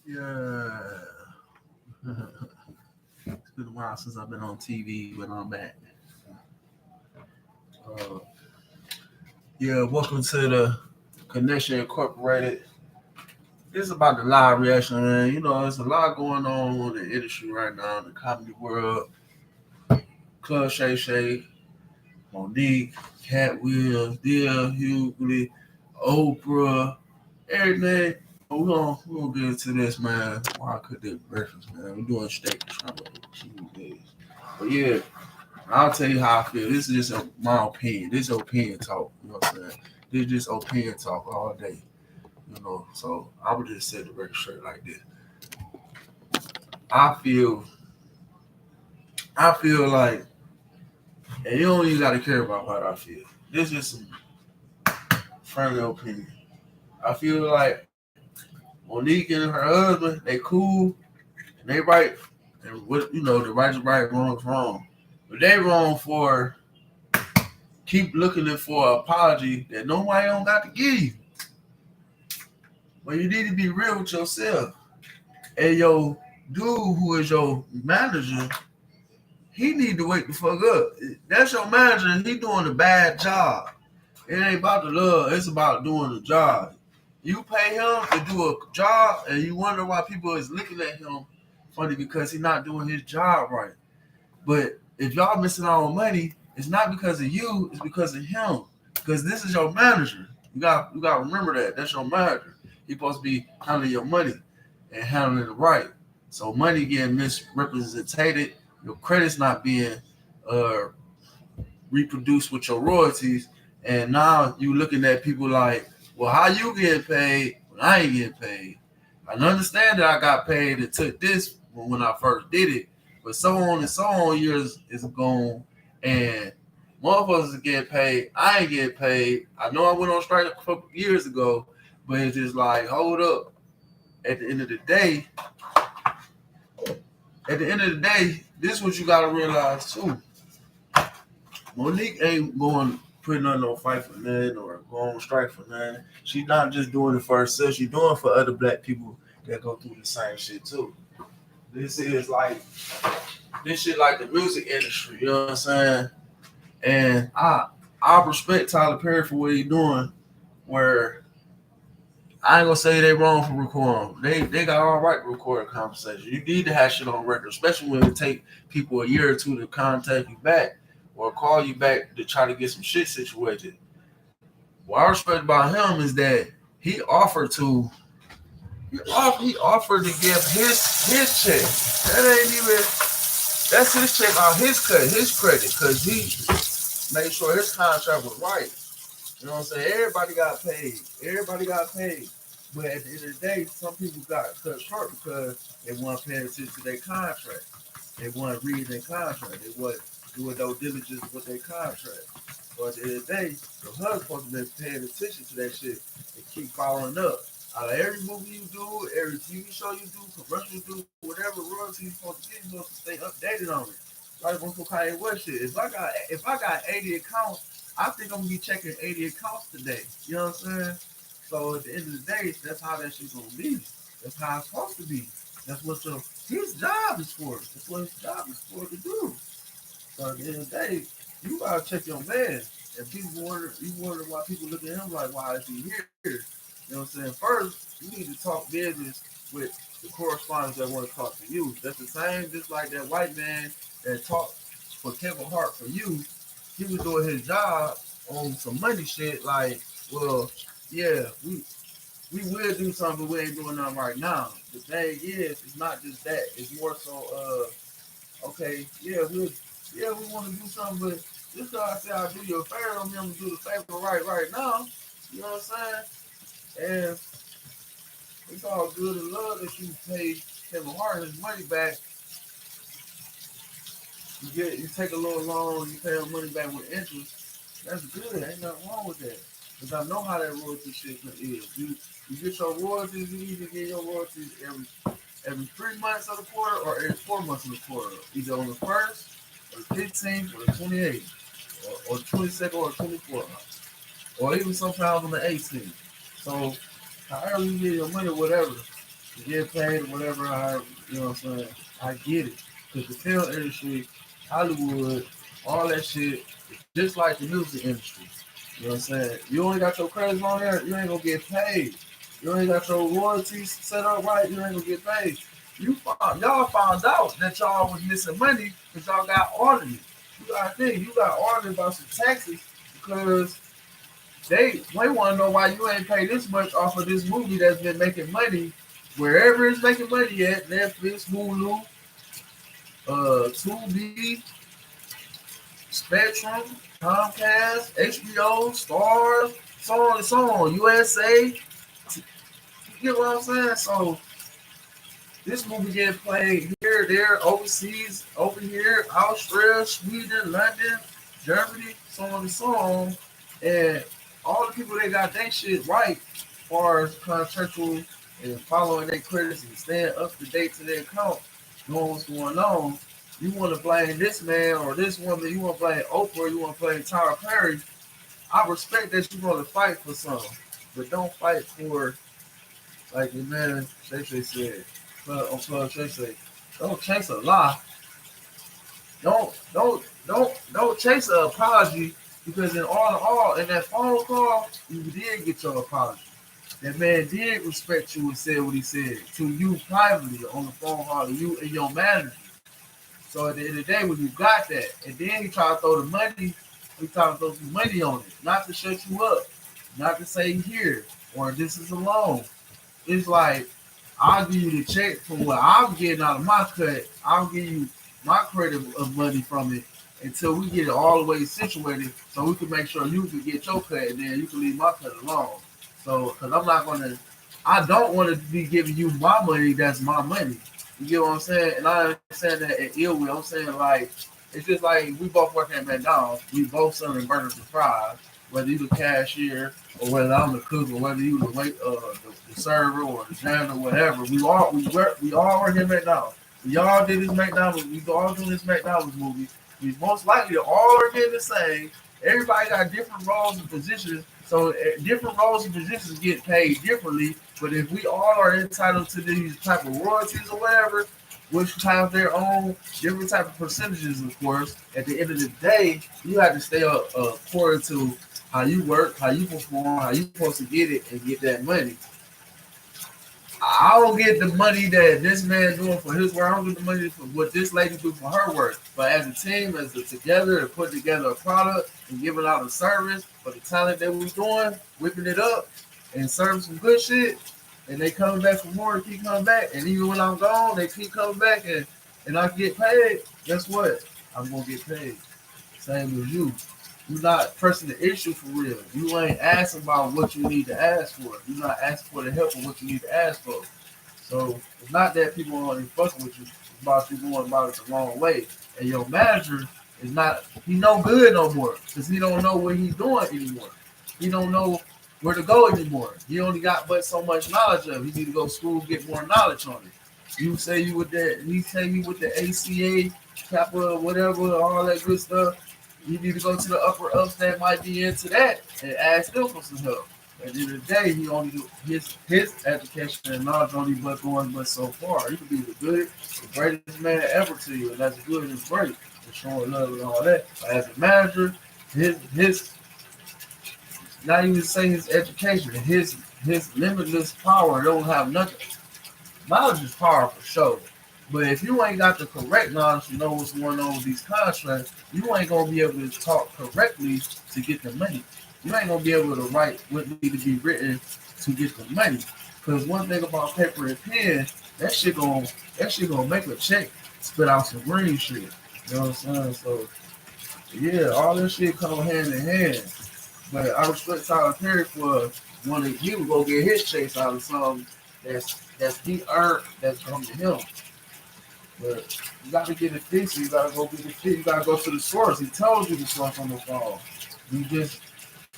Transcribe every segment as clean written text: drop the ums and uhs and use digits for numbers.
Yeah. It's been a while since I've been on TV, but I'm back. Uh, yeah, welcome to the Connection Incorporated. This is about the live reaction, man. You know, there's a lot going on in the industry right now, in the comedy world. Club Shay, Monique, Cat Williams, Deal, Hughley, Opera, everything. We're gonna get into this, man. Why I cook this breakfast, man. We're doing steak shrimp Tuesdays. But yeah, I'll tell you how I feel. This is just my opinion. This is opinion talk. You know what I'm saying? This is just opinion talk all day. You know, so I would just set the record straight like this. I feel, I feel like, and you don't even gotta care about how I feel. This is some friendly opinion. I feel like Monique and her husband, they cool and they right, and what the right is right, wrong is wrong. But they wrong for keep looking for an apology that nobody don't got to give you. But you need to be real with yourself. And your dude who is your manager, he need to wake the fuck up. That's your manager and he doing a bad job. It ain't about the love, it's about doing the job. You pay him to do a job and you wonder why people is looking at him funny because he's not doing his job right. But if y'all missing out on money, it's not because of you, it's because of him. Because this is your manager. You got to remember that. That's your manager. He's supposed to be handling your money and handling it right. So money getting misrepresented, your credit's not being uh, reproduced with your royalties, and now you looking at people like, well, how you getting paid when I ain't getting paid? I understand that I got paid and took this when I first did it, but so on and so on years is gone, and motherfuckers are getting paid. I ain't getting paid. I know I went on strike a couple years ago, but it's just like, hold up. At the end of the day, this is what you gotta realize too. Monique ain't going putting on no fight for nothing or going on strike for nothing. She's not just doing it for herself. She's doing it for other black people that go through the same shit too. This is like this shit like the music industry. You know what I'm saying? And I respect Tyler Perry for what he's doing. Where I ain't gonna say they wrong for recording. They got all right to record a conversation. You need to have shit on record, especially when it take people a year or two to contact you back or call you back to try to get some shit situated. What I respect about him is that he offered to he offered to give his check. That ain't even that's his check on his cut, his credit, because he made sure his contract was right. You know what I'm saying? Everybody got paid. Everybody got paid. But at the end of the day, some people got cut short because they weren't paying attention to their contract. They weren't reading their contract. They weren't doing no diligence with their contract. But at the end of the day, the husband's supposed to be paying attention to that shit and keep following up. Out of every movie you do, every TV show you do, commercial you do, whatever royalty you're supposed to get, you're supposed to stay updated on it. Like Uncle Kanye West shit. If I got 80 accounts, I think I'm gonna be checking 80 accounts today. You know what I'm saying? So at the end of the day, that's how that shit's gonna be. That's how it's supposed to be. That's what his job is for. That's what his job is for to do. So at the end of the day, you gotta check your man. And people wonder why people look at him like, why is he here? You know what I'm saying? First, you need to talk business with the correspondents that want to talk to you. That's the same, just like that white man that talked for Kevin Hart for you. He was doing his job on some money shit. Like, well, yeah, we will do something, but we ain't doing nothing right now. The thing is, it's not just that. It's more so, okay, we want to do something, but just so I say I'll do you a favor, I'm gonna do the favor right now. You know what I'm saying? And it's all good and love that you pay Kevin Hart his money back. You take a little loan, you pay him money back with interest. That's good. Ain't nothing wrong with that. Because I know how that royalty shit is. You get your royalties, you either get your royalties every 3 months of the quarter or every 4 months of the quarter. Either on the 1st or the 15th or the 28th or 22nd or 24th. Or even sometimes on the 18th. So however you get your money, whatever. to get paid or whatever. You know what I'm saying? I get it. Because the film industry, Hollywood, all that shit, just like the music industry. You know what I'm saying? You only got your credits on there, you ain't gonna get paid. You ain't got your royalties set up right, you ain't gonna get paid. Y'all found out that y'all was missing money because y'all got audited. You gotta think, you got audited by some taxes because they want to know why you ain't paid this much off of this movie that's been making money wherever it's making money at, Netflix, Hulu, Tubi, Spectrum, Comcast, HBO, Stars, so on and so on, USA. You get what I'm saying? So this movie getting played here, there, overseas, over here, Australia, Sweden, London, Germany, so on and so on. And all the people that got that shit right, as far as contractual and following their credits and staying up to date to their account, knowing what's going on. You want to blame this man or this woman, you want to blame Oprah, you want to blame Tyler Perry. I respect that you're going to fight for something, but don't fight for, like the man Shay said, on Club Shay, don't chase a lie. Don't chase an apology because in that phone call, you did get your apology. That man did respect you and said what he said to you privately on the phone call to you and your manager. So at the end of the day, when you got that, and then he tried to throw the money, he tried to throw some money on it, not to shut you up, not to say here or this is a loan. It's like I'll give you the check for what I'm getting out of my cut. I'll give you my credit of money from it until we get it all the way situated, so we can make sure you can get your cut, and then you can leave my cut alone. So, because I don't want to be giving you my money. That's my money. You get what I'm saying? And I ain't saying that in ill will. I'm saying like it's just like we both work at McDonald's. We both selling burgers and fries. Whether you the cashier or whether I'm the cook or whether you the the server or the janitor or whatever. We all work at McDonald's. We all did this McDonald's. We all doing this McDonald's movie. We most likely all are getting the same. Everybody got different roles and positions, so different roles and positions get paid differently. But if we all are entitled to these type of royalties or whatever, which have their own different type of percentages, of course, at the end of the day, you have to stay up according to how you work, how you perform, how you supposed to get it and get that money. I don't get the money that this man doing for his work. I don't get the money for what this lady do for her work. But as a team, as a together, to put together a product and giving out a service for the talent that we're doing, whipping it up and serving some good shit, and they coming back for more and keep coming back. And even when I'm gone, they keep coming back and I get paid. Guess what? I'm gonna get paid. Same as you. You're not pressing the issue for real. You ain't asking about what you need to ask for. You're not asking for the help of what you need to ask for. So it's not that people aren't fucking with you. It's about you going about it the wrong way. And your manager is not, he no good no more because he don't know what he's doing anymore. He don't know where to go anymore. He only got but so much knowledge of it. He need to go to school, get more knowledge on it. You say you with that, he say you with the ACA, Kappa, whatever, all that good stuff. You need to go to the upper ups that might be into that and ask them for some help. At the end of the day, he only do his education and knowledge only but going but so far. He could be the greatest man ever to you, and that's good and great for showing love and all that. But as a manager, his not even say his education, his limitless power don't have nothing. Knowledge is power for sure. But if you ain't got the correct knowledge to know what's going on with these contracts, you ain't gonna be able to talk correctly to get the money. You ain't gonna be able to write what need to be written to get the money. Because one thing about paper and pen, that shit gonna make a check spit out some green shit. You know what I'm saying? So yeah, all this shit come hand in hand. But I respect Tyler Perry for wanting he would go get his chase out of something that's he earned that's come to him. But you got to get it fixed. You got to go get it fixed. You got to go to the source. He told you the source on the phone.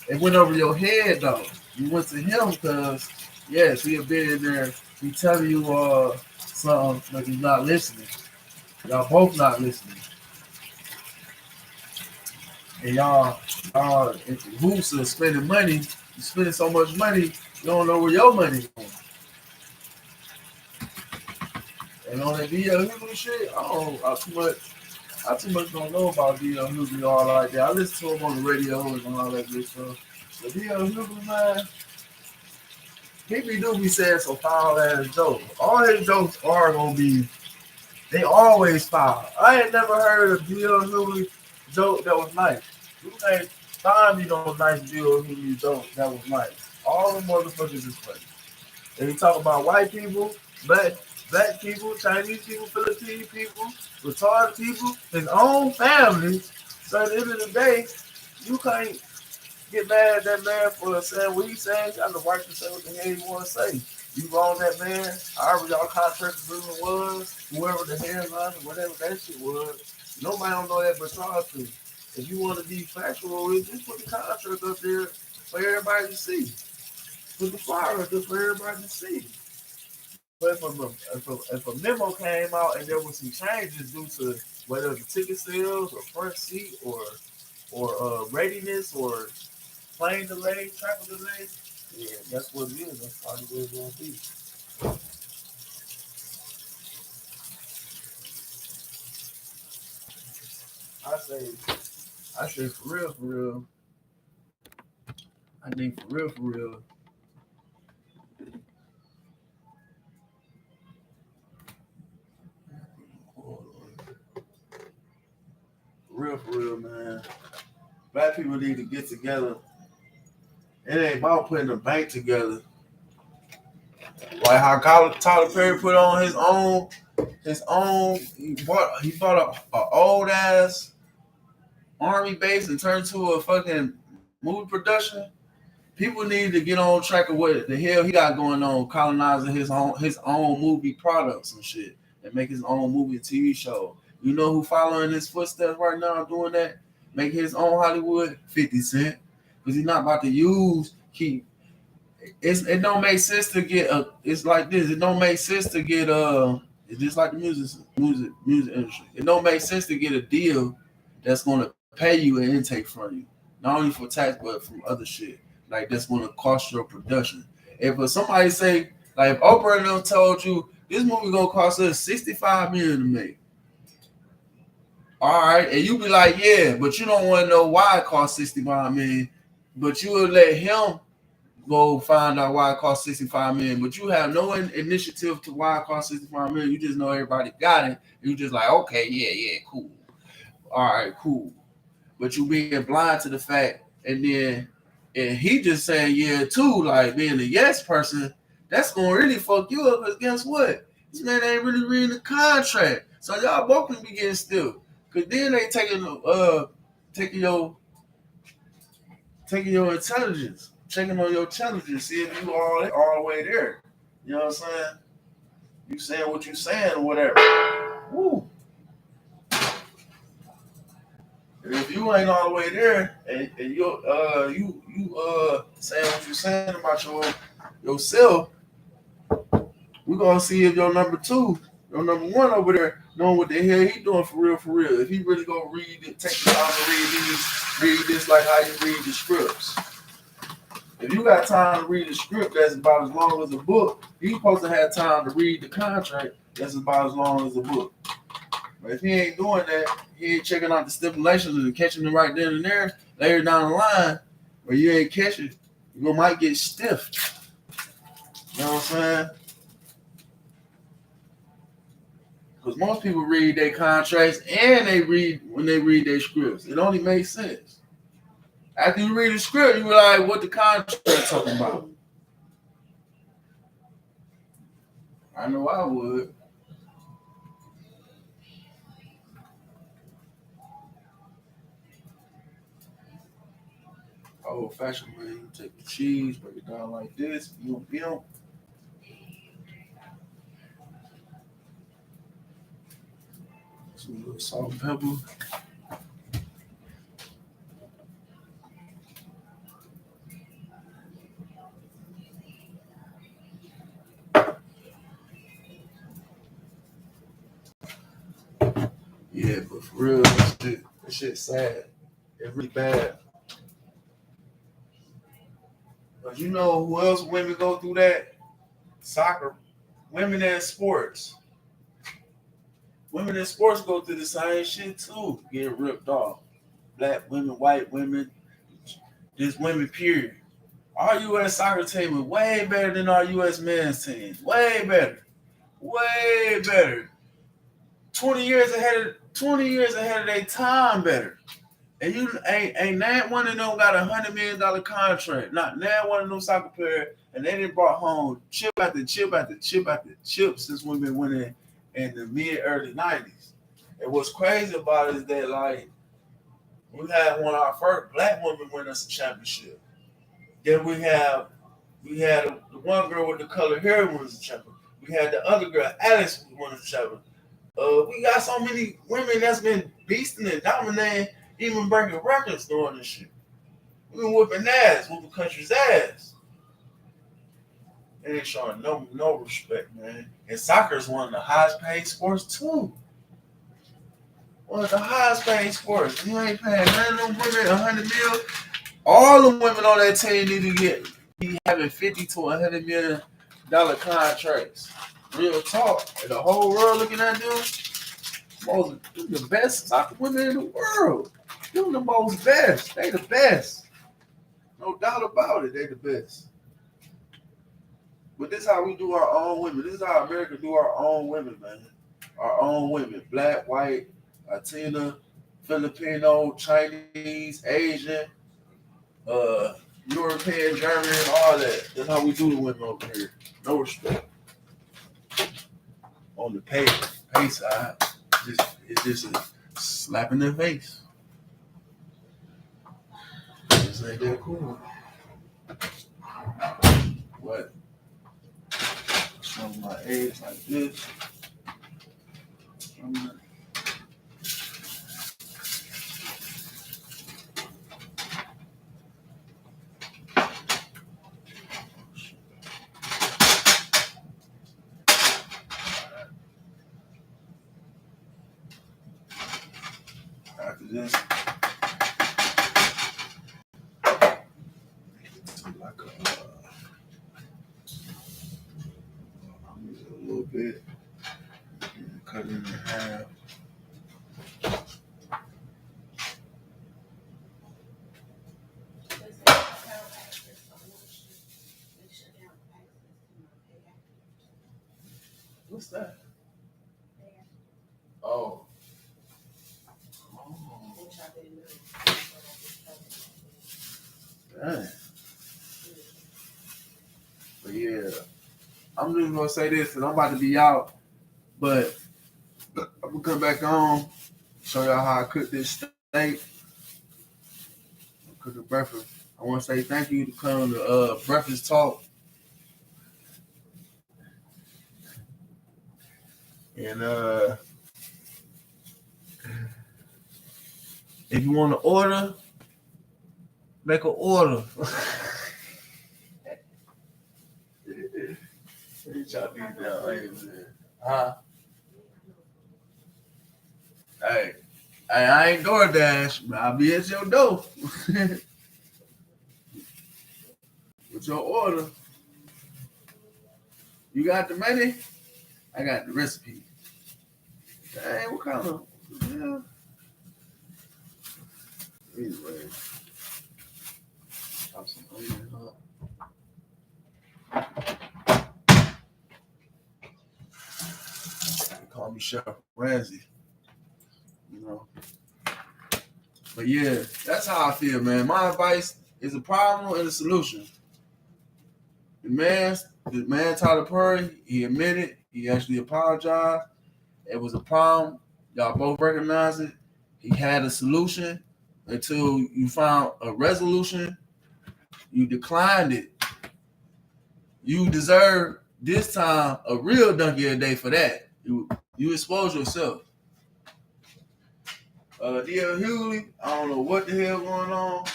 It went over your head though. You went to him because, yes, he'll be in there. He telling you something, but he's not listening. Y'all both not listening. And if the hoops are spending money, you spending so much money, you don't know where your money's going. And on that D.L. Hughley shit, I too much don't know about D.L. Hughley all like that. I listen to him on the radio and all that good stuff. But D.L. Hughley, man, he do be saying some foul ass jokes. All his jokes are gonna be, they always foul. I ain't never heard a D.L. Hughley joke that was nice. You can't find me no nice D.L. Hughley joke that was nice. All the motherfuckers is funny. And he talk about white people, black people, Chinese people, Filipino people, retarded people, his own family. So at the end of the day, you can't get mad at that man for saying what he's saying. You got the right to say what the hell you want to say. You wrong that man. However y'all contract agreement was, whoever the hairline or whatever that shit was. Nobody don't know that but y'all two. If you want to be factual, just put the contract up there for everybody to see. Put the flyer up there for everybody to see. But if a memo came out and there was some changes due to whether the ticket sales or front seat or readiness or plane delay, traffic delay, yeah, that's what it is. That's probably what it's gonna be. I say for real. I think for real. For real, man. Black people need to get together. It ain't about putting a bank together. Like how Tyler Perry put on his own. He bought a old ass army base and turned to a fucking movie production. People need to get on track of what the hell he got going on, colonizing his own movie products and shit, and make his own movie and TV show. You know who following his footsteps right now doing that? Make his own Hollywood, 50 Cent, because he's not about to keep. It don't make sense to get it's like this. It don't make sense to get it's just like the music industry. It don't make sense to get a deal that's gonna pay you an intake from you, not only for tax but from other shit. Like that's gonna cost your production. If somebody say like if Opara told you this movie gonna cost us $65 million to make, all right, and you be like, yeah, but you don't want to know why it cost $65 million, but you will let him go find out why it cost $65 million, but you have no initiative to why it cost $65 million. You just know everybody got it. You just like, okay, yeah, cool. All right, cool. But you being blind to the fact, and he just saying yeah too, like being a yes person, that's gonna really fuck you up. Because guess what? This man ain't really reading the contract, so y'all both can be getting still. Cause then they taking your intelligence, checking on your intelligence, see if you all the way there. You know what I'm saying? You saying what you saying or whatever. Woo. If you ain't all the way there and you saying what you saying about yourself, we're gonna see if your number two, your number one over there, knowing what the hell he doing for real. If he really gonna read it, take the time to read this like how you read the scripts. If you got time to read the script that's about as long as a book, you supposed to have time to read the contract that's about as long as a book. But if he ain't doing that, he ain't checking out the stipulations and catching it right then and there, later down the line, where you ain't catching, you might get stiff. You know what I'm saying? Because most people read their contracts and when they read their scripts. It only makes sense. After you read the script, you realize what the contract talking about. I know I would. Old fashioned way, you take the cheese, break it down like this, you know. Some little salt and pepper. Yeah, but for real, that shit's sad. It's really bad. But you know who else women go through that? Soccer. Women in sports. Women in sports go through the same shit too. Get ripped off. Black women, white women, just women, period. Our U.S. soccer team is way better than our U.S. men's team. Way better. Way better. 20 years ahead of their time better. And you ain't not one of them got $100 million contract. Not one of them soccer players, and they didn't brought home chip after chip after chip after chip since we've been winning in the mid early '90s. And what's crazy about it is that like we had one of our first black women win us a championship. Then we had the one girl with the colored hair win us a champion. We had the other girl, Alice, won us a champion. We got so many women that's been beasting and dominating, even breaking records doing this shit. We been whooping ass, whooping country's ass. They ain't showing no respect, man. And soccer is one of the highest paid sports too. One of the highest paid sports. You ain't paying none of them women 100 mil. All the women on that team need to be having 50 to $100 million contracts. Real talk. And the whole world looking at them. The best soccer women in the world. Them the most best. They the best. No doubt about it. They the best. But this is how we do our own women. This is how America do our own women, man. Our own women. Black, white, Latina, Filipino, Chinese, Asian, European, German, all that. That's how we do the women over here. No respect. On the pay side, it's just a slap in their face. This ain't that cool. What? Show my age like this. After this, like I'm using a little bit, cut it in half. What's that? Oh. Dang. But yeah, I'm just gonna say this, and I'm about to be out, but I'm gonna come back on, show y'all how I cook this steak. Cook a breakfast. I want to say thank you to come to Breakfast Talk. And if you want to order, make an order. Huh? Hey, I ain't DoorDash, but I'll be at your door. With your order. You got the money? I got the recipe. Dang, what kind of... Yeah. Anyway. Chop some onions up. They call me Chef Ramsay. You know. But yeah, that's how I feel, man. My advice is a problem and a solution. The man Tyler Perry, he admitted, he actually apologized. It was a problem. Y'all both recognize it. He had a solution until you found a resolution. You declined it. You deserve this time a real donkey a day for that. You expose yourself. Dear Hughley, I don't know what the hell going on.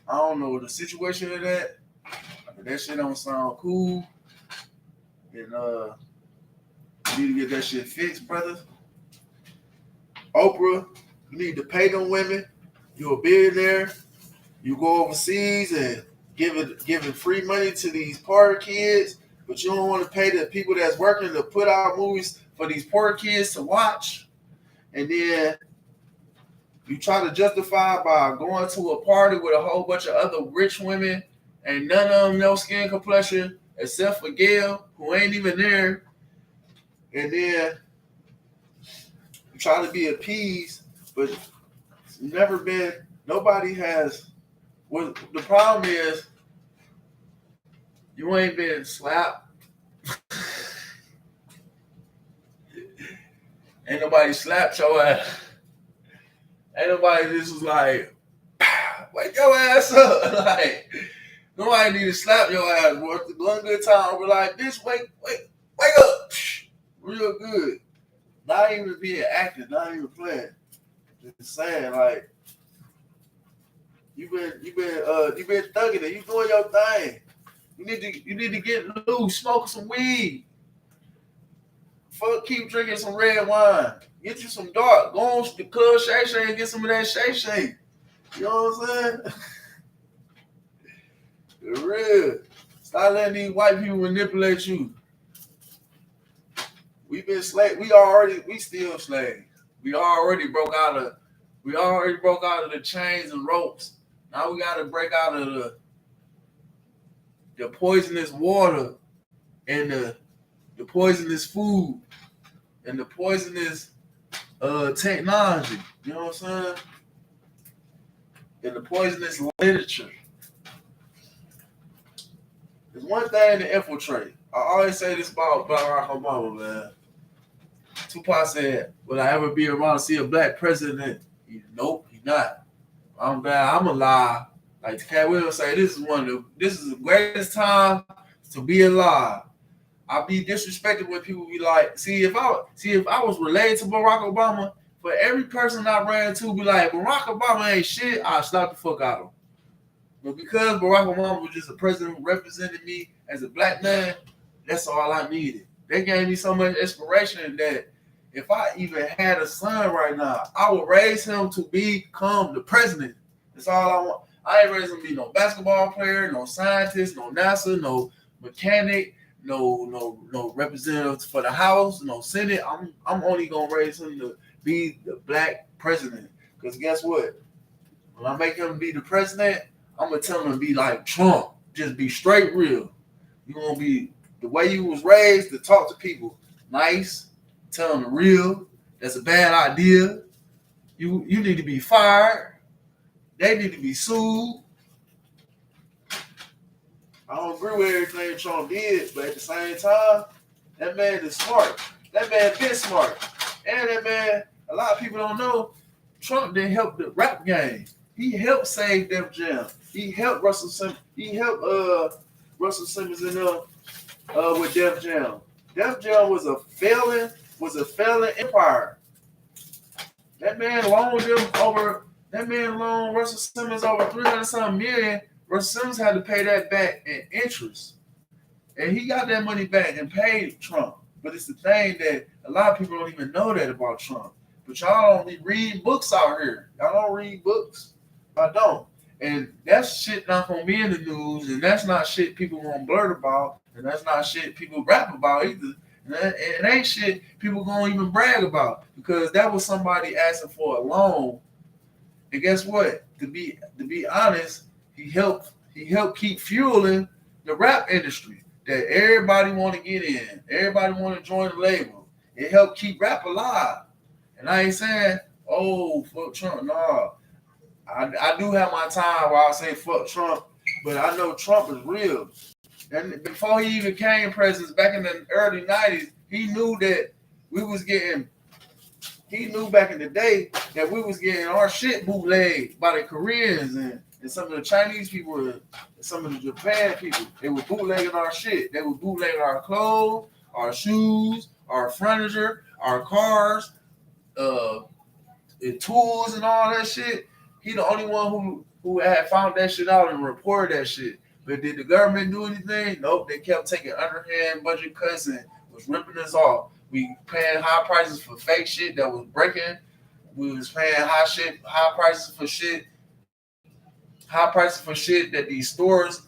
I don't know the situation of that. That shit don't sound cool. And you need to get that shit fixed, brother. Opara, you need to pay them women. You're a billionaire. You go overseas and giving free money to these poor kids, but you don't want to pay the people that's working to put out movies for these poor kids to watch, and then you try to justify by going to a party with a whole bunch of other rich women, and none of them no skin complexion except for Gail, who ain't even there, and then you try to be appeased, but it's never been. Nobody has. What the problem is, you ain't been slapped. Ain't nobody slapped your ass. Ain't nobody just was like, wake your ass up. Like, nobody need to slap your ass, boy. One good time, we're like, bitch, wake up. Real good. Not even being active, not even playing. Just saying, like, you been thugging it. You doing your thing. You need to get loose, smoke some weed. Fuck, keep drinking some red wine. Get you some dark. Go on the club Shay and get some of that Shay. You know what I'm saying? For real. Stop letting these white people manipulate you. We've been slaves. We still slaves. We already broke out of the chains and ropes. Now we gotta break out of the poisonous water and the poisonous food and the poisonous technology. You know what I'm saying? And the poisonous literature. There's one thing to infiltrate. I always say this about Barack Obama, man. Tupac said, "Will I ever be around to see a black president?" Nope, he's not. I'm bad. I'm alive. Like Cat Williams say, this is the greatest time to be alive. I be disrespected when people be like, if I was related to Barack Obama, for every person I ran to be like, Barack Obama ain't shit, I'll slap the fuck out of him. But because Barack Obama was just a president who represented me as a black man, that's all I needed. They gave me so much inspiration that if I even had a son right now, I would raise him to become the president. That's all I want. I ain't raising him to be no basketball player, no scientist, no NASA, no mechanic, no representative for the House, no Senate. I'm only gonna raise him to be the black president. Because guess what? When I make him be the president, I'm gonna tell him to be like Trump. Just be straight real. You gonna be the way you was raised to talk to people nice, tell them the real. That's a bad idea. You need to be fired. They need to be sued. I don't agree with everything Trump did, but at the same time, that man is smart. That man been smart. And that man, a lot of people don't know, Trump didn't help the rap game. He helped save Def Jam. He helped Russell Simmons. He helped Russell Simmons with Def Jam. Def Jam was a failing empire. That man loaned Russell Simmons over 300-something million. Russell Simmons had to pay that back in interest. And he got that money back and paid Trump. But it's the thing that a lot of people don't even know that about Trump. But y'all don't read books out here. Y'all don't read books. I don't. And that's shit not gonna be in the news, and that's not shit people gonna blurt about, and that's not shit people rap about either. And it ain't shit people gonna even brag about, because that was somebody asking for a loan. And guess what? To be honest, he helped keep fueling the rap industry that everybody want to get in. Everybody want to join the label. It helped keep rap alive. And I ain't saying, oh, fuck Trump. No. I do have my time where I say fuck Trump, but I know Trump is real. And before he even became president, back in the early 90s, he knew that he knew back in the day that we was getting our shit bootlegged by the Koreans and some of the Chinese people and some of the Japan people. They were bootlegging our shit. They were bootlegging our clothes, our shoes, our furniture, our cars, and tools and all that shit. He the only one who had found that shit out and reported that shit. But did the government do anything? Nope. They kept taking underhand budget cuts and was ripping us off. We paying high prices for fake shit that was breaking. We was paying high prices for shit that these stores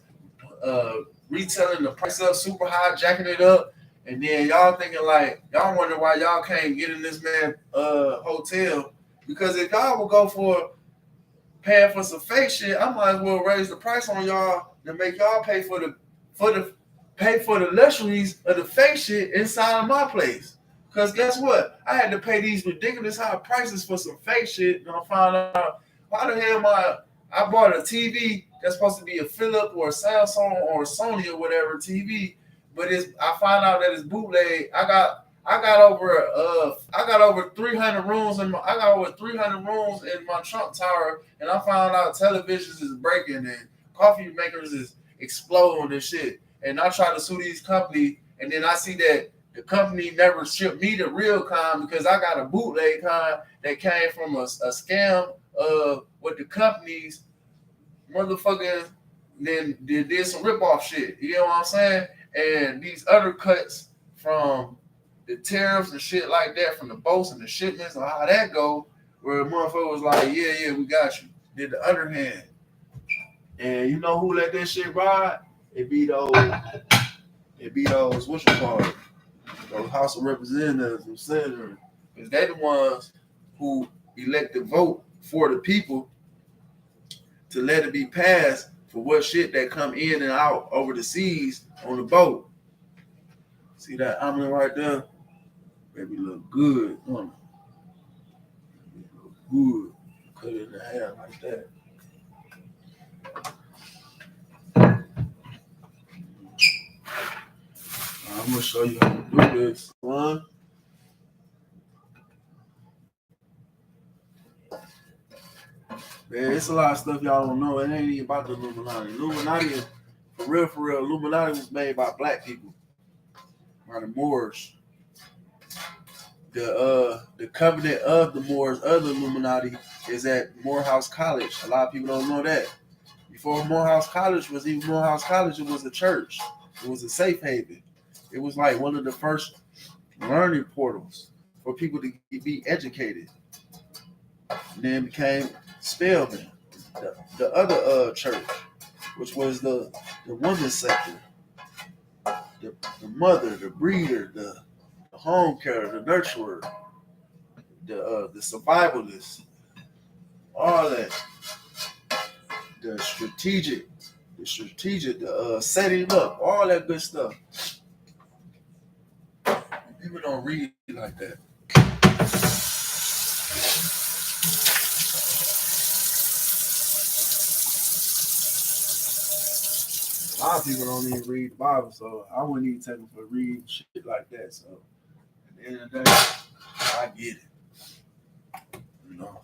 retailing the price up super high, jacking it up, And then y'all thinking like y'all wonder why y'all can't get in this man hotel, because if y'all would go for paying for some fake shit, I might as well raise the price on y'all to make y'all pay for the luxuries of the fake shit inside of my place. Cause guess what? I had to pay these ridiculous high prices for some fake shit, and I found out why the hell I bought a TV that's supposed to be a Philip or a Samsung or a Sony or whatever TV, but I found out that it's bootleg. I got over 300 rooms in my Trump tower, and I found out televisions is breaking and coffee makers is exploding and shit. And I try to sue these companies, and then I see that the company never shipped me the real kind because I got a bootleg kind that came from a scam with the companies motherfucking then did some rip-off shit. You know what I'm saying? And these other cuts from the tariffs and shit like that, from the boats and the shipments and how that go, where the motherfucker was like, yeah, we got you. Did the underhand. And you know who let that shit ride? It be those, what you call it? Those House of Representatives and senators. Because they the ones who elect to vote for the people to let it be passed for what shit that come in and out over the seas on the boat. See that omelet right there? Baby look good. Look good. Cut it in half like that. I'm gonna show you how to do this. One. Man, it's a lot of stuff y'all don't know. It ain't even about the Illuminati. Illuminati, for real, Illuminati was made by black people, by the Moors. The covenant of the Moors, of the Illuminati, is at Morehouse College. A lot of people don't know that. Before Morehouse College was even Morehouse College, it was a church. It was a safe haven. It was like one of the first learning portals for people to be educated. And then became Spelman, the other church, which was the women's sector, the mother, the breeder, the home care, the nurturer, the survivalist, all that, the strategic, the setting up, all that good stuff. People don't read like that. A lot of people don't even read the Bible, so I wouldn't even take them for reading shit like that. So at the end of the day, I get it. You know.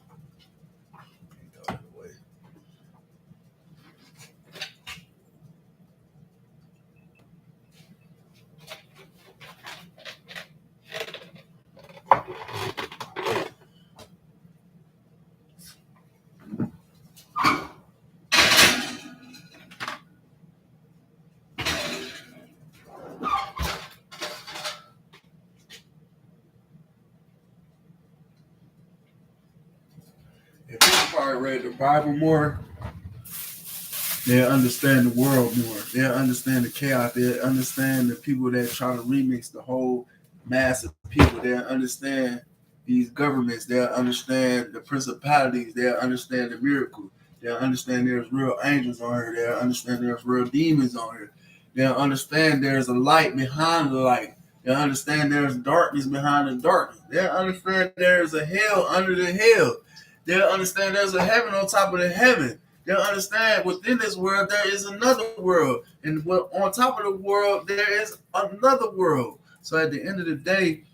If people probably read the Bible more, they'll understand the world more. They'll understand the chaos. They'll understand the people that try to remix the whole mass of people. They'll understand these governments. They'll understand the principalities. They'll understand the miracles. They'll understand there's real angels on here. They'll understand there's real demons on here. They'll understand there's a light behind the light. They'll understand there's darkness behind the darkness. They'll understand there's a hell under the hell. They'll understand there's a heaven on top of the heaven. They'll understand within this world there is another world. And on top of the world, there is another world. So at the end of the day,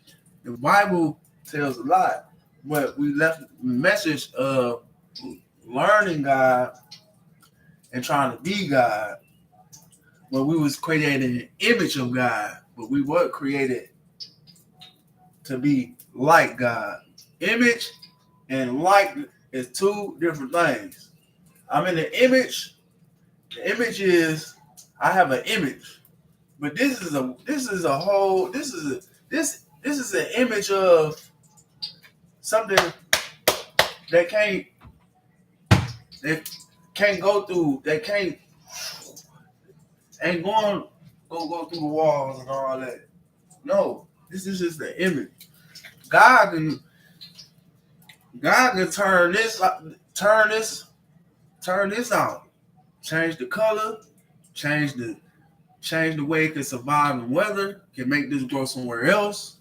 the Bible tells a lot. But we left the message of learning God and trying to be God. Well, we was created in the image of God, but we were created to be like God. Image and like is two different things. I'm in the image. The image is I have an image, but this is an image of something that can't go through, that ain't going go through the walls and all that. No, this is just the image. God can turn this out, change the color, change the way it can survive in weather, can make this grow somewhere else,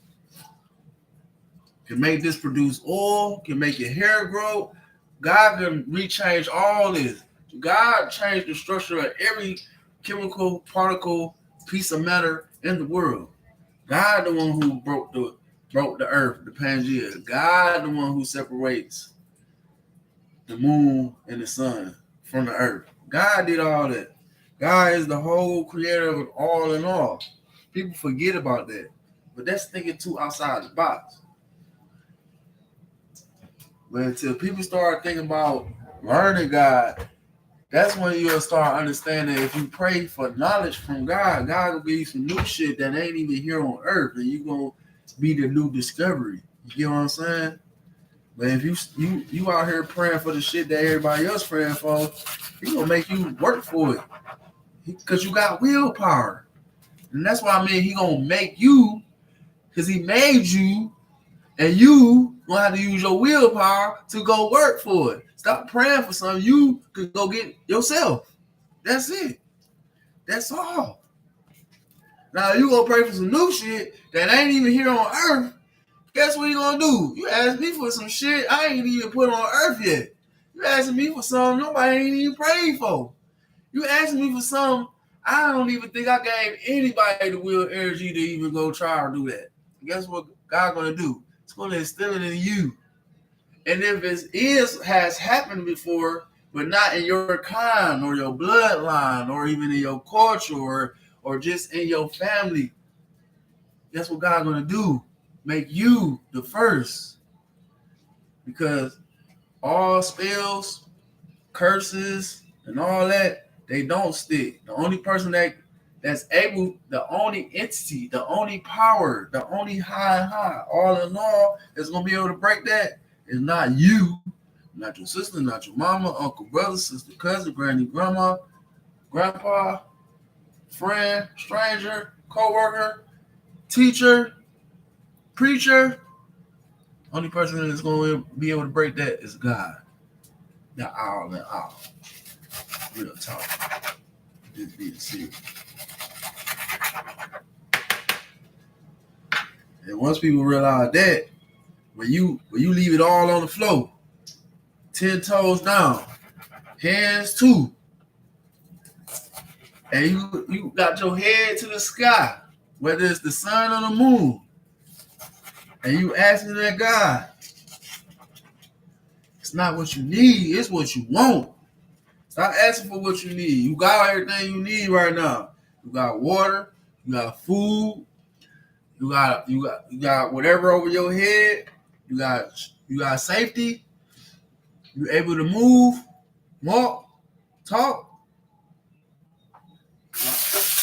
can make this produce oil, can make your hair grow. God can rechange all this. God changed the structure of every chemical particle, piece of matter in the world. God the one who broke the earth, the Pangea. God the one who separates the moon and the sun from the earth. God did all that. God is the whole creator of it all in all. People forget about that. But that's thinking too outside the box. But until people start thinking about learning God, that's when you'll start understanding if you pray for knowledge from God, God will give you some new shit that ain't even here on earth, and you're going to be the new discovery. You get what I'm saying? But if you out here praying for the shit that everybody else praying for, he gonna make you work for it. Because you got willpower. And that's why he gonna make you, because he made you, and you gonna have to use your willpower to go work for it. Stop praying for something you could go get yourself. That's it. That's all. Now you gonna pray for some new shit that ain't even here on earth. Guess what you gonna do? You ask me for some shit I ain't even put on earth yet. You asking me for something nobody ain't even prayed for. You asking me for something I don't even think I gave anybody the will energy to even go try or do that. Guess what God gonna do? It's gonna instill it in you. And if it has happened before, but not in your kind or your bloodline or even in your culture or just in your family, guess what God's gonna do? Make you the first. Because all spells, curses, and all that, they don't stick. The only person that's able, the only entity, the only power, the only high, all in all, that's gonna be able to break that is not you, not your sister, not your mama, uncle, brother, sister, cousin, granny, grandma, grandpa, friend, stranger, co-worker, teacher, preacher. Only person that's going to be able to break that is God. Not all and all. Real talk. This be the secret. And once people realize that, when you leave it all on the floor, 10 toes down, hands too, and you got your head to the sky, whether it's the sun or the moon, and you asking that God, it's not what you need, it's what you want. Stop asking for what you need. You got everything you need right now. You got water, you got food, you got whatever over your head, you got safety, you able to move, walk, talk.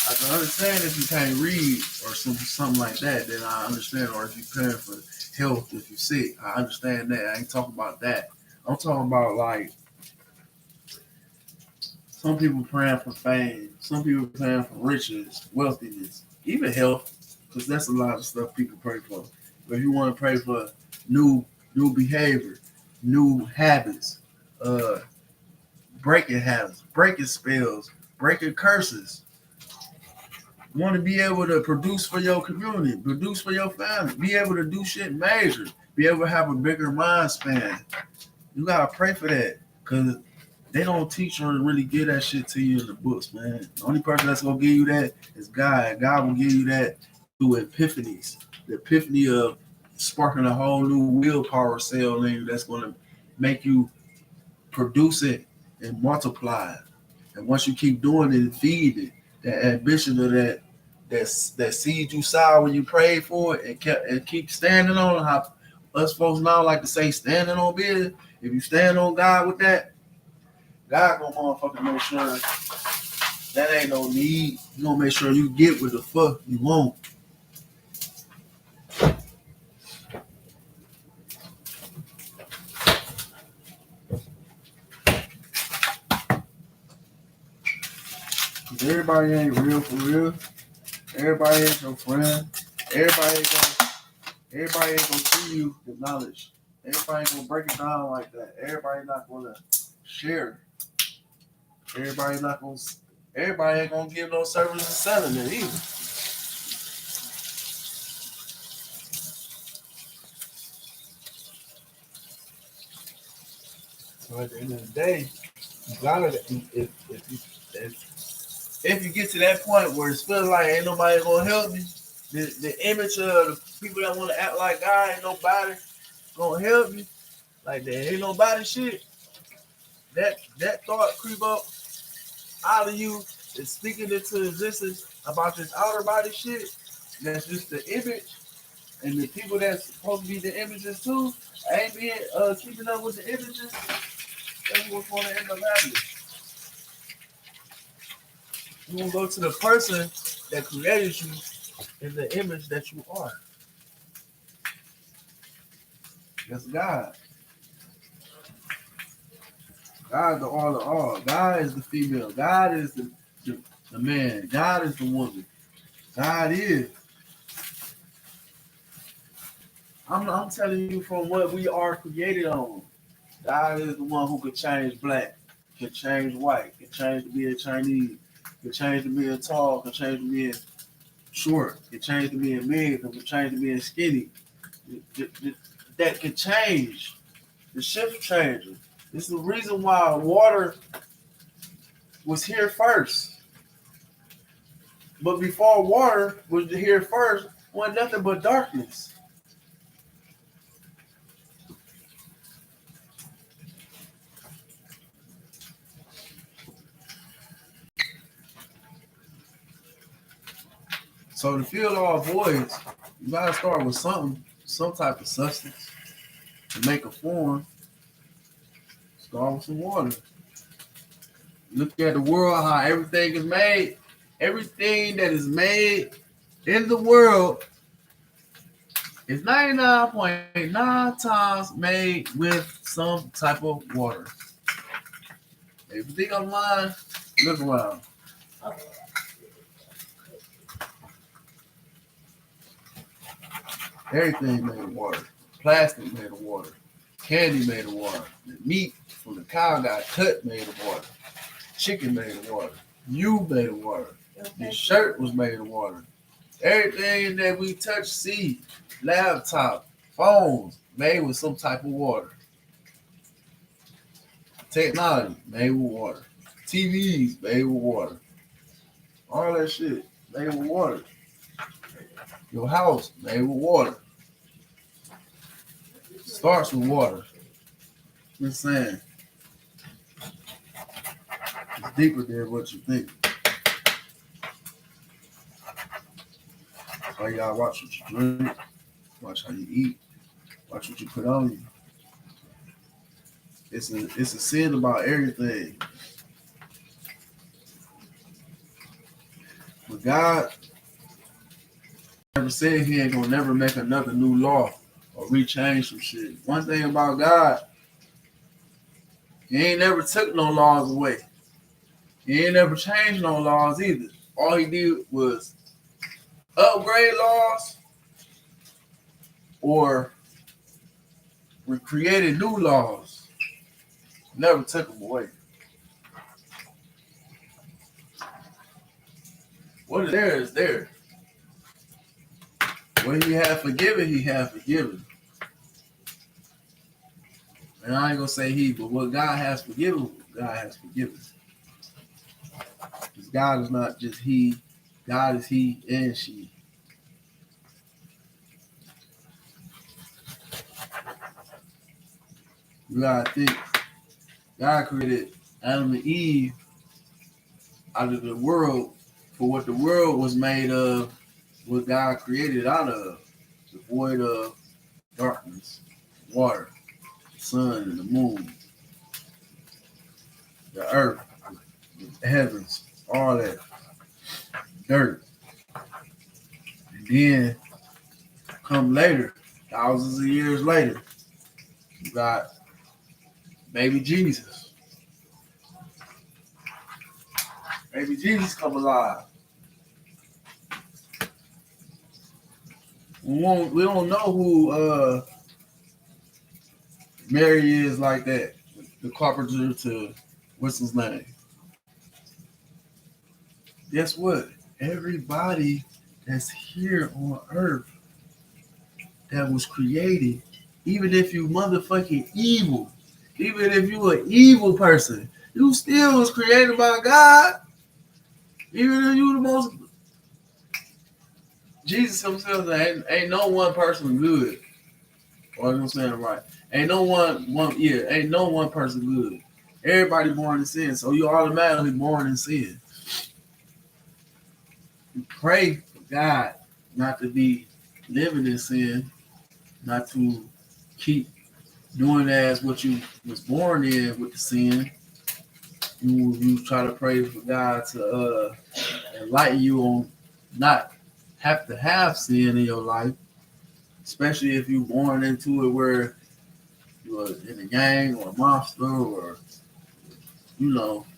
I can understand if you can't read or something like that, then I understand. Or if you're paying for health, if you're sick, I understand that. I ain't talking about that. I'm talking about like some people praying for fame, some people praying for riches, wealthiness, even health, because that's a lot of stuff people pray for. But if you want to pray for new behavior, new habits, breaking habits, breaking spells, breaking curses. You want to be able to produce for your community, produce for your family, be able to do shit major, be able to have a bigger mind span. You gotta pray for that, because they don't teach or really give that shit to you in the books, man. The only person that's gonna give you that is God. God will give you that through epiphanies. The epiphany of sparking a whole new willpower cell in you that's gonna make you produce it and multiply it. And once you keep doing it and feed it, that ambition of that seed you saw when you prayed for it and keep standing on it. How us folks now like to say standing on business. If you stand on God with that, God gonna motherfucking make sure that ain't no need. You gonna make sure you get what the fuck you want. Everybody ain't real for real. Everybody ain't your friend. Everybody ain't gonna give you the knowledge. Everybody ain't gonna break it down like that. Everybody not gonna share. Everybody not gonna. Everybody ain't gonna give no service and selling it either. So at the end of the day, you gotta if you get to that point where it's feeling like ain't nobody gonna help me, the image of the people that want to act like God ain't nobody gonna help me, like there ain't nobody shit. That thought creep up out of you is speaking into existence about this outer body shit. That's just the image, and the people that's supposed to be the images too ain't being keeping up with the images. That's what's going to end up happening. You gonna go to the person that created you in the image that you are. That's God. God is the all in all. God is the female. God is the man. God is the woman. God is. I'm telling you from what we are created on. God is the one who could change black, can change white, can change to being Chinese, can change to being tall, can change to being short, can change to being big, can change to being skinny. That can change. The shift changes. This is the reason why water was here first. But before water was here first, wasn't nothing but darkness. So to fill all voids, you gotta start with something, some type of substance to make a form. Start with some water. Look at the world, how everything is made. Everything that is made in the world is 99.9 times made with some type of water. If you think I'm lying, look around. Everything made of water. Plastic made of water. Candy made of water. The meat from the cow got cut made of water. Chicken made of water. You made of water. The shirt was made of water. Everything that we touch, see, laptop, phones, made with some type of water. Technology, made with water. TVs, made with water. All that shit, made with water. Your house, made with water. Starts with water. Just saying. It's deeper than what you think. How y'all watch what you drink, watch how you eat, watch what you put on you. It's a sin about everything. But God never said he ain't gonna never make another new law or rechange some shit. One thing about God, he ain't never took no laws away. He ain't never changed no laws either. All he did was upgrade laws or we created new laws. Never took them away. What is there is there. What he had forgiven, he had forgiven. And I ain't gonna say he, but what God has forgiven, God has forgiven. Because God is not just he, God is he and she. You gotta think, God created Adam and Eve out of the world for what the world was made of, what God created out of, the void of darkness, water, the sun and the moon, the earth, the heavens, all that, dirt. And then come later, thousands of years later, you got baby Jesus. Baby Jesus come alive. We don't know who Mary is like that. The carpenter to what's his name? Guess what? Everybody that's here on earth that was created, even if you motherfucking evil, even if you an evil person, you still was created by God. Even if you the most Jesus himself ain't no one person good. Or I'm saying it right. Ain't no ain't no one person good. Everybody born in sin, so you automatically born in sin. You pray for God not to be living in sin, not to keep doing as what you was born in with the sin. You try to pray for God to enlighten you on not have to have sin in your life, especially if you're born into it where you're in a gang or a monster or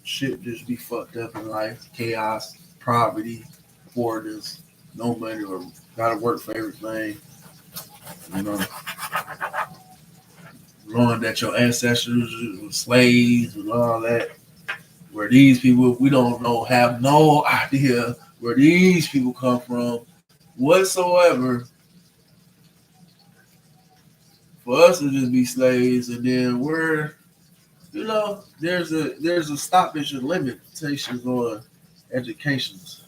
shit just be fucked up in life, chaos, poverty, poorness, no money, or gotta work for everything. You know, knowing that your ancestors were slaves and all that. Where these people, we don't know, have no idea where these people come from whatsoever. For us to just be slaves, and then there's a stoppage and limitations on educations.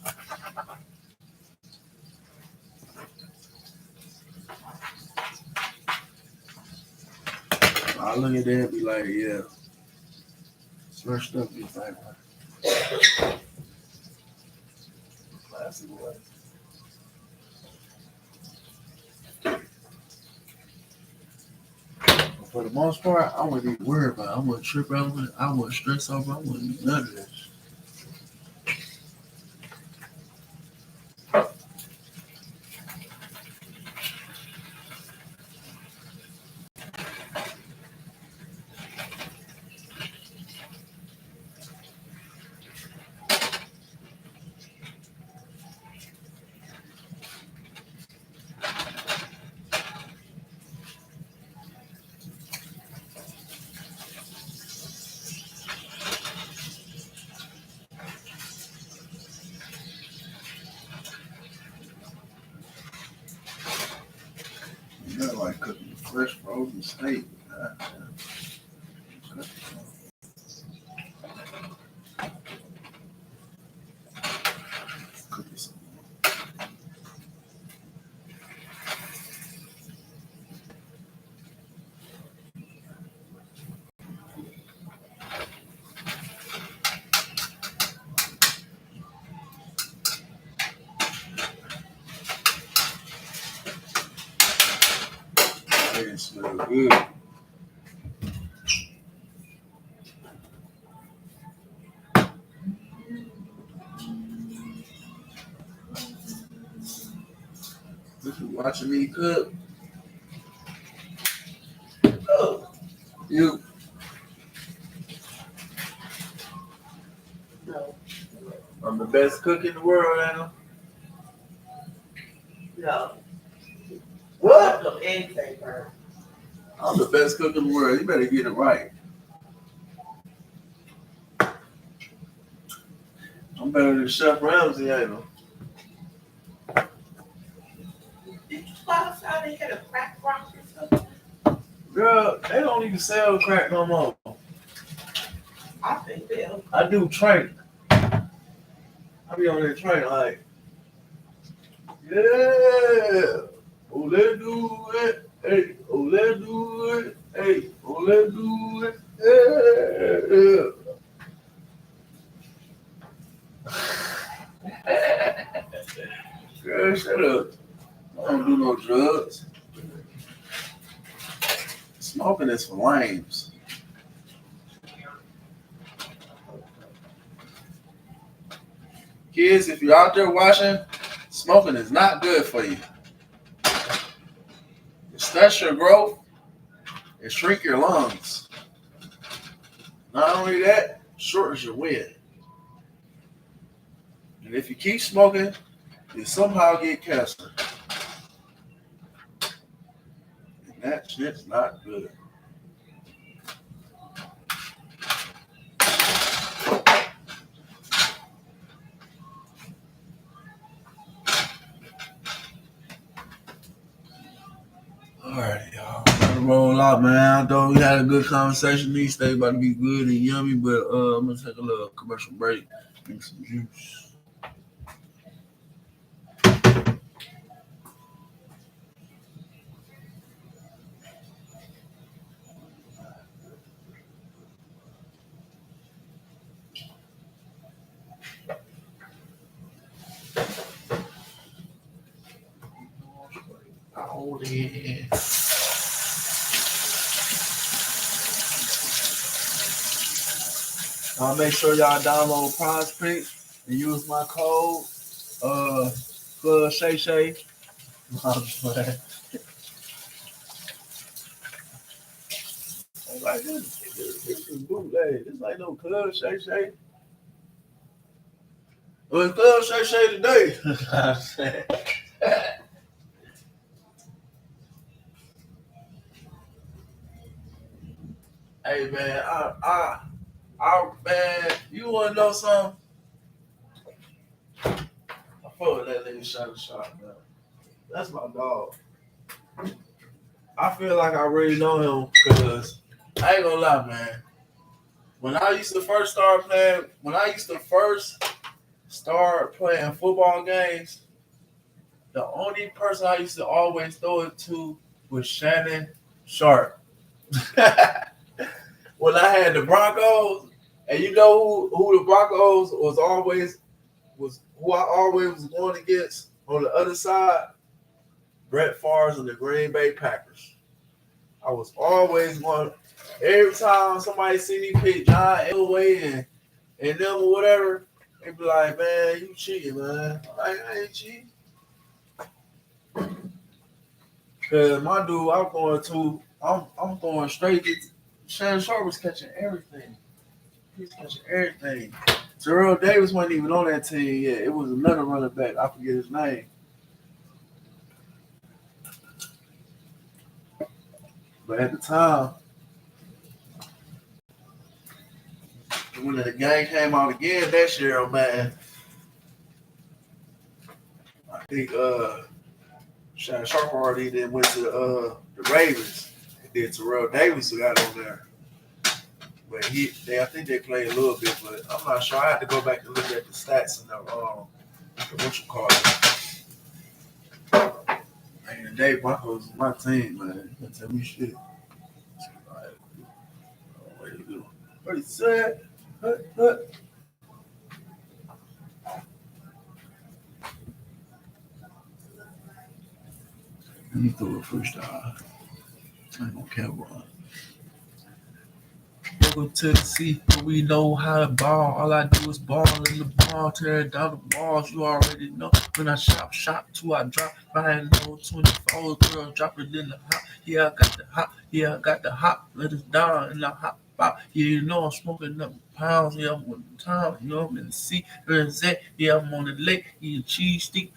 I look at that and be like, yeah, smashed up your like classic way. For the most part, I wouldn't even worry about it. I wouldn't trip over it. I wouldn't stress over it. I wouldn't do none of that. You got like cooking fresh frozen steak. It smell good. If you watching me cook, oh, you. No. I'm the best cook in the world, Anna. No. What? Of anything, bro. I'm the best cook in the world. You better get it right. I'm better than Chef Ramsay, ain't I? Did you go outside and hit a crack rock or something? Girl, they don't even sell crack no more. I think they'll. I do training. I be on there training like, yeah. Oh, let's do it. Hey, oh, let's do it. Hey, oh, let's do it. Yeah. Girl, shut up. I don't do no drugs. Smoking is for lames. Kids, if you're out there watching, smoking is not good for you. It stunts your growth. It shrinks your lungs. Not only that, shortens your wind. And if you keep smoking, you somehow get cancer. That shit's not good. All right, y'all. Gotta roll out, man. I thought we had a good conversation. These things about to be good and yummy, but I'm gonna take a little commercial break. Drink some juice. Hold it. Make sure y'all download Prospect and use my code for Shay. I'm just playing. I'm like this is bootleg. This ain't no club Shay. Well, it's club Shay today. Hey man, man, you wanna know something? I fuck with that nigga shot, man. That's my dog. I feel like I really know him because I ain't gonna lie, man. When I used to first start playing football games, the only person I used to always throw it to was Shannon Sharp. When I had the Broncos, and you know who the Broncos was who I always was going against on the other side? Brett Favre and the Green Bay Packers. I was always going. Every time somebody see me pick John Elway and them or whatever, they be like, "Man, you cheating, man." I ain't cheating. Cause my dude, I'm going straight. Shannon Sharp was catching everything. He was catching everything. Terrell Davis wasn't even on that team yet. It was another running back. I forget his name. But at the time, when the game came out again that year, man, I think Shannon Sharp already then went to the Ravens. And then Terrell Davis got on there. But I think they played a little bit, but I'm not sure. I had to go back and look at the stats and the what you call it. Man, the day Broncos is my team, man. You tell me shit. Like, what you do? What he said? What? Let me throw a freestyle. I ain't gonna care what. Welcome to the sea, where we know how to ball. All I do is ball in the ball, tear down the walls. You already know. When I shop till I drop. Buying no 24, girl, drop it in the hot. Yeah, I got the hot. Yeah, I got the hot. Let it down and I hop out. Yeah, you know I'm smoking up pounds. Yeah, I'm on the time. You know I'm in the sea. Where's that? Yeah, I'm on the lake. Eating cheese sticks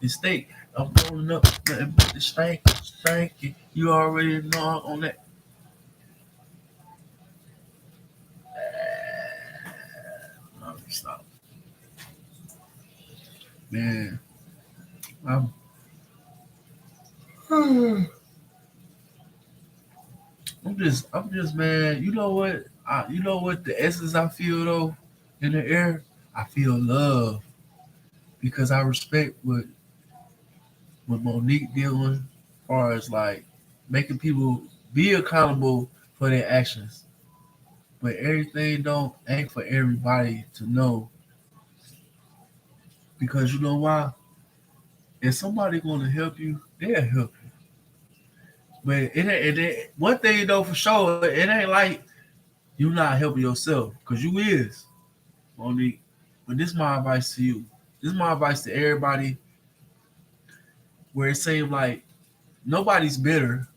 and steak. I'm rolling up nothing but the stanky. You already know I'm on that. Stop. Man, I'm, I'm just, man. You know what? The essence I feel though in the air, I feel love because I respect what Monique doing, as far as like making people be accountable for their actions. But everything don't ain't for everybody to know because you know why? If somebody going to help you, they'll help you. But one thing you know for sure, it ain't like you not helping yourself because you is, Monique. But this is my advice to you. This is my advice to everybody where it seems like nobody's bitter,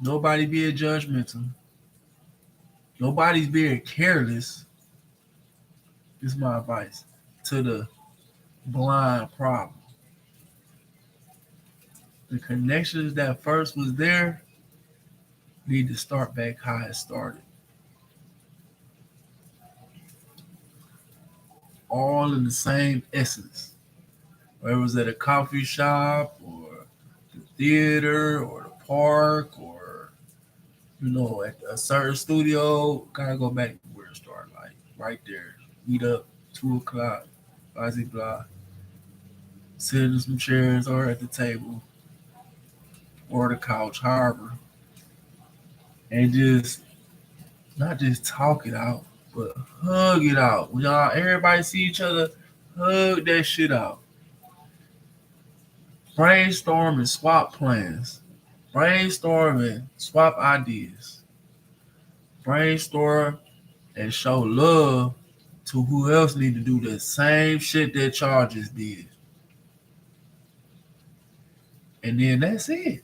nobody being judgmental, nobody's being careless. This is my advice to the blind problem. The connections that first was there need to start back how it started. All in the same essence. Whether it was at a coffee shop or the theater or the park or at a certain studio, gotta go back to where it started. Like right there. Meet up 2 o'clock, blah blah blah. Sit in some chairs or at the table or the couch, however, and just not just talk it out, but hug it out. When y'all everybody see each other, hug that shit out. Brainstorm and swap plans. Brainstorm and swap ideas. Brainstorm and show love to who else need to do the same shit that y'all just did. And then that's it.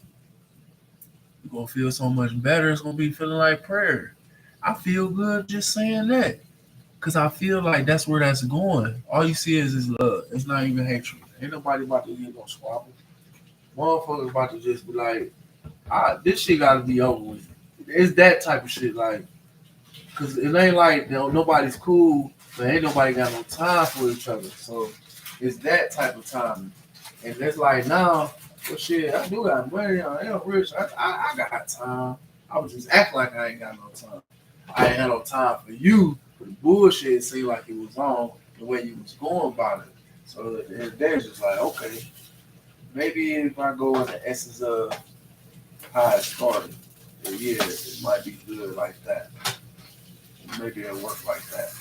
You're gonna feel so much better. It's gonna be feeling like prayer. I feel good just saying that. Cause I feel like that's where that's going. All you see is love. It's not even hatred. Ain't nobody about to get no squabble. Motherfuckers about to just be like, this shit gotta be over with. It's that type of shit, like, cause it ain't like nobody's cool, but ain't nobody got no time for each other. So it's that type of time. And it's like now, well shit, I do got money, I am rich, I got time. I was just acting like I ain't got no time. I ain't had no time for you. The bullshit seemed like it was on the way you was going about it. So they're just like, okay, maybe if I go in the essence of how it started, then yeah, it might be good like that. Maybe it'll work like that.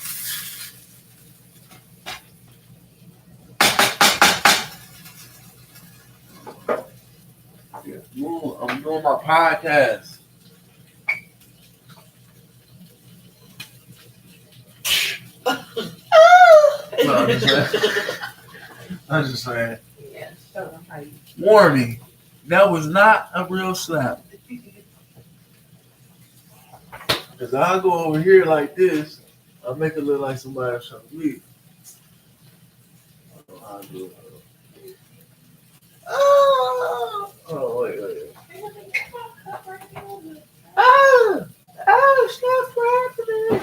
Yeah. I'm doing my podcast. No, I'm just saying. I'm just saying. Yeah, show them how you. Warning, that was not a real slap. Because I'll go over here like this, I'll make it look like somebody shot me. I don't know how to do it. Oh, wait. Stop happening.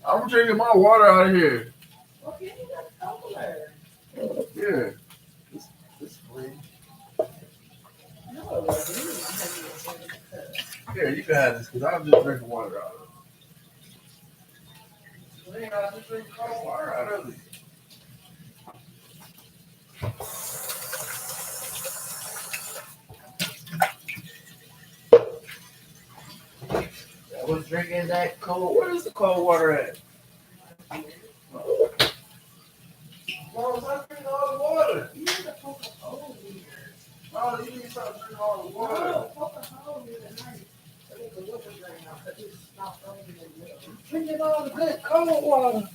I'm drinking my water out of here. Yeah. This clean. Here, you can have this because I'm just drinking water out of it. I just drinking cold water out of it. I was drinking that cold. Where is the cold water at? Oh, I'm drinking all the water. You need to poke a hole in here. Oh, you need to stop drinking all the water. No, poke a hole in the night. The water drain out, but it's not over in the middle. I'm drinking all the good cold water.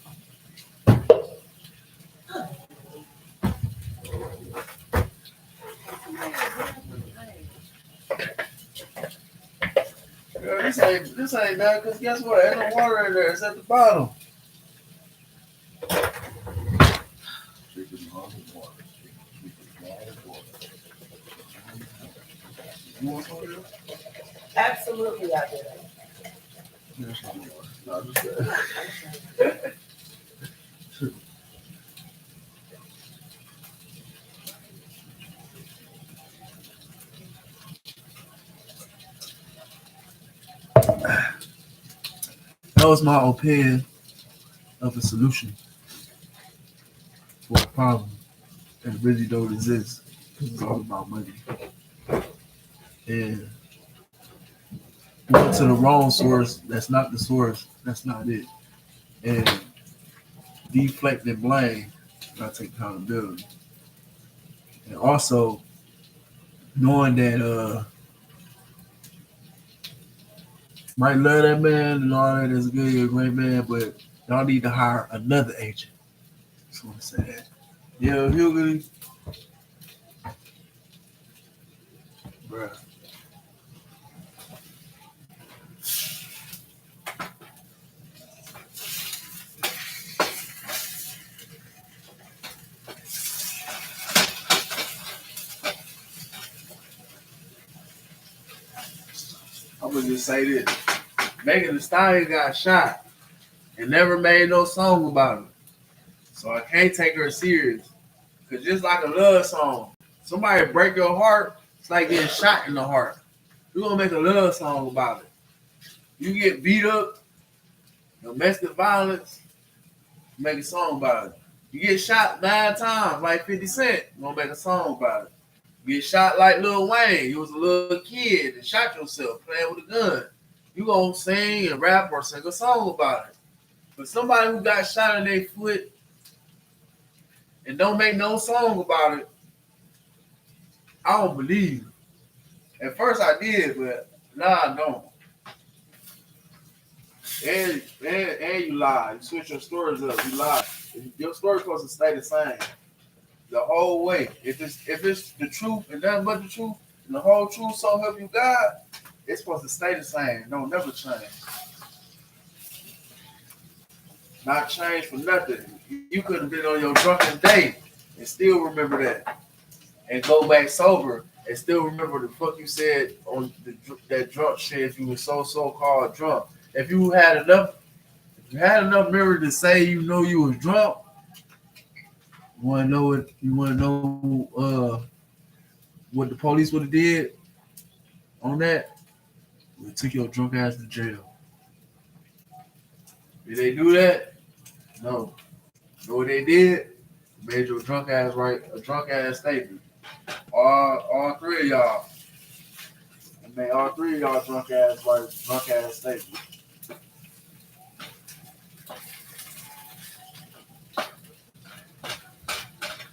Girl, this ain't bad because guess what? Ain't no water in there. It's at the bottom. Drinking all the water. You want some of this? Absolutely, I do. Here's some water. No, I'm just kidding. That was my opinion of a solution for a problem that really don't exist because it's all about money. And going to the wrong source, that's not the source, that's not it. And deflecting blame, I take accountability. And also knowing that might love that man and all that is good, you're a great man, but y'all need to hire another agent. That's what I'm saying. Yeah, Hughley, bruh. gonna just say this. Megan Thee Stallion got shot and never made no song about it. So I can't take her serious. Cause just like a love song, somebody break your heart, it's like getting shot in the heart. You're gonna make a love song about it. You get beat up, domestic violence, make a song about it. You get shot 9 times like 50 Cent, you're gonna make a song about it. You get shot like Lil Wayne, you was a little kid and shot yourself playing with a gun. You gonna sing and rap or sing a song about it. But somebody who got shot in their foot and don't make no song about it, I don't believe. At first I did, but now I don't. And you lie. You switch your stories up. You lie. Your story's supposed to stay the same the whole way. If it's the truth and nothing but the truth, and the whole truth, so help you God, it's supposed to stay the same. Don't never change. Not change for nothing. You could have been on your drunken day and still remember that, and go back sober and still remember the fuck you said on that drunk shit. If you were so called drunk, if you had enough memory to say you know you was drunk, you want to know what what the police would have did on that? They took your drunk ass to jail. Did they do that? No. Know what they did? Made your drunk ass write a drunk ass statement. All three of y'all. And made all three of y'all drunk ass write a drunk ass statement.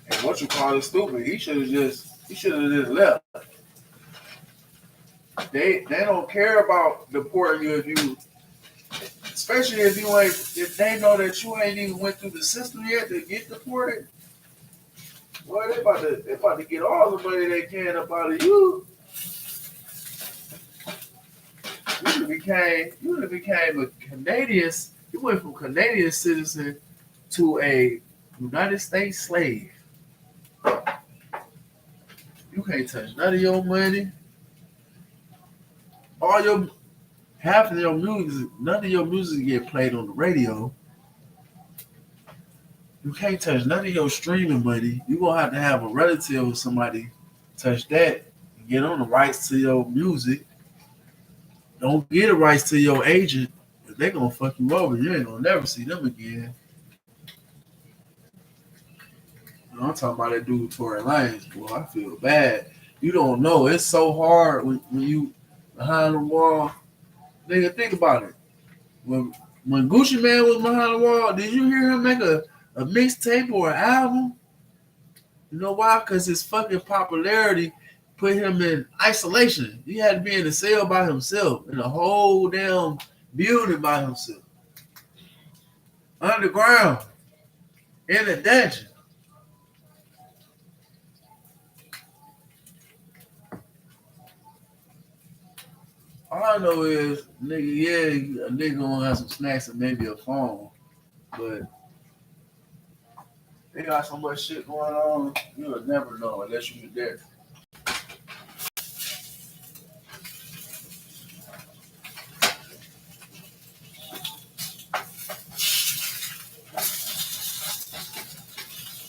And what you call it stupid? He should have just left. They don't care about deporting you especially if they know that you ain't even went through the system yet to get deported. Well, they about to get all the money they can up out of you. You became a Canadian. You went from Canadian citizen to a United States slave. You can't touch none of your money. Half of your music, none of your music get played on the radio. You can't touch none of your streaming money. You're going to have a relative or somebody touch that and get on the rights to your music. Don't get the rights to your agent, but they're going to fuck you over. You ain't going to never see them again. I'm talking about that dude Tory Lanez. Boy, I feel bad. You don't know. It's so hard when you behind the wall. Nigga, think about it. When Gucci Mane was behind the wall, did you hear him make a mixtape or an album? You know why? Because his fucking popularity put him in isolation. He had to be in a cell by himself, in a whole damn building by himself. Underground. In a dungeon. All I know is, nigga, a nigga gonna have some snacks and maybe a phone. But they got so much shit going on, you'll never know unless you're there.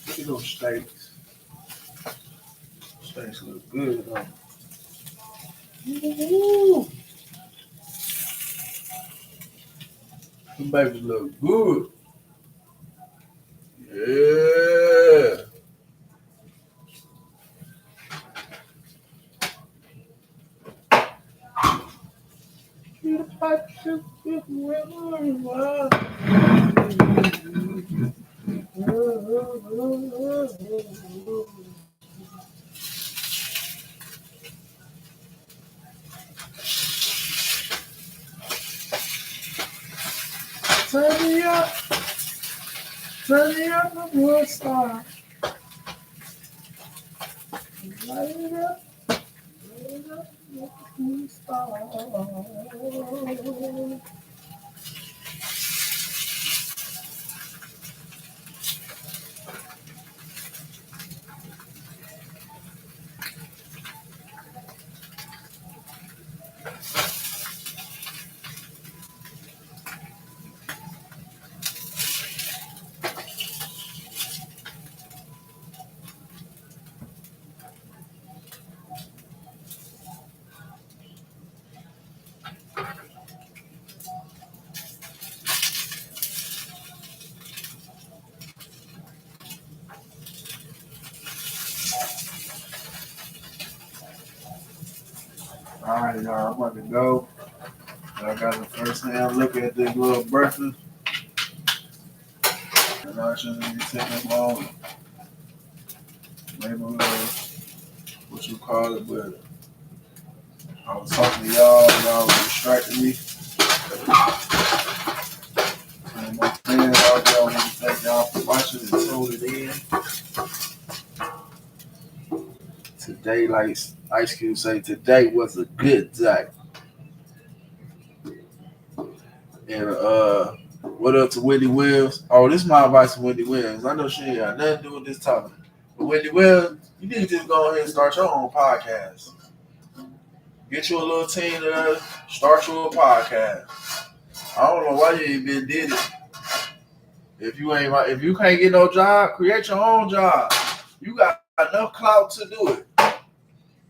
Look at those steaks. Steaks look good, huh? Woo! Them babies look good. Yeah. Turn me up, a good star. Light it up, a good star. All right, y'all. I'm about to go. I got the first hand look at this little breakfast. And I shouldn't be taking long. Maybe a little, what you call it, but I was talking to y'all was distracting me. And my fans out there, I want to thank y'all for watching and tuning in. Today, like Ice Cube say, today was a good day. And what up to Wendy Williams? Oh, this is my advice to Wendy Williams. I know she ain't got nothing to do with this topic. But Wendy Williams, you need to just go ahead and start your own podcast. Get you a little team to start you a podcast. I don't know why you ain't been did it. If you can't get no job, create your own job. You got enough clout to do it.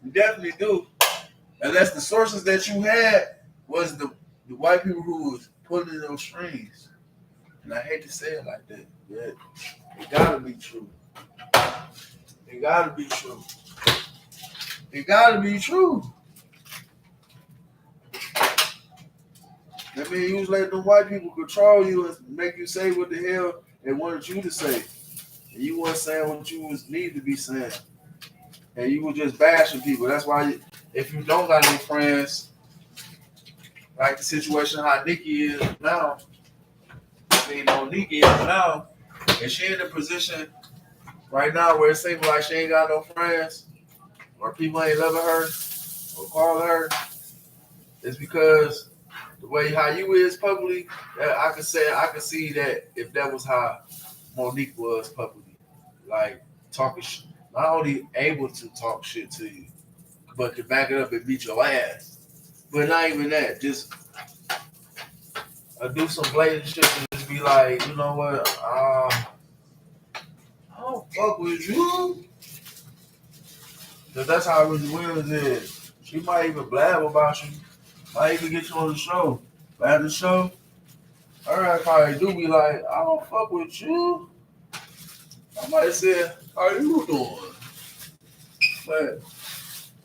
You definitely do. Unless the sources that you had was the white people who was pulling those strings. And I hate to say it like that, but it gotta be true. It gotta be true. It gotta be true. That means you was letting the white people control you and make you say what the hell they wanted you to say. And you weren't saying what you was need to be saying. And you were just bashing people. That's why if you don't got any friends, like the situation how Nikki is now, Nikki is now, and she in a position right now where it seems like she ain't got no friends, or people ain't loving her, or calling her, it's because the way how you is publicly, I could see that if that was how Monique was publicly, like talking, not only able to talk shit to you, but to back it up and beat your ass. But not even that, just do some blatant shit and just be like, you know what, I don't fuck with you. Because that's how Wendy Williams is. She might even blab about you. Might even get you on the show. But at the show, her ass probably do be like, I don't fuck with you. I might say, how you doing? But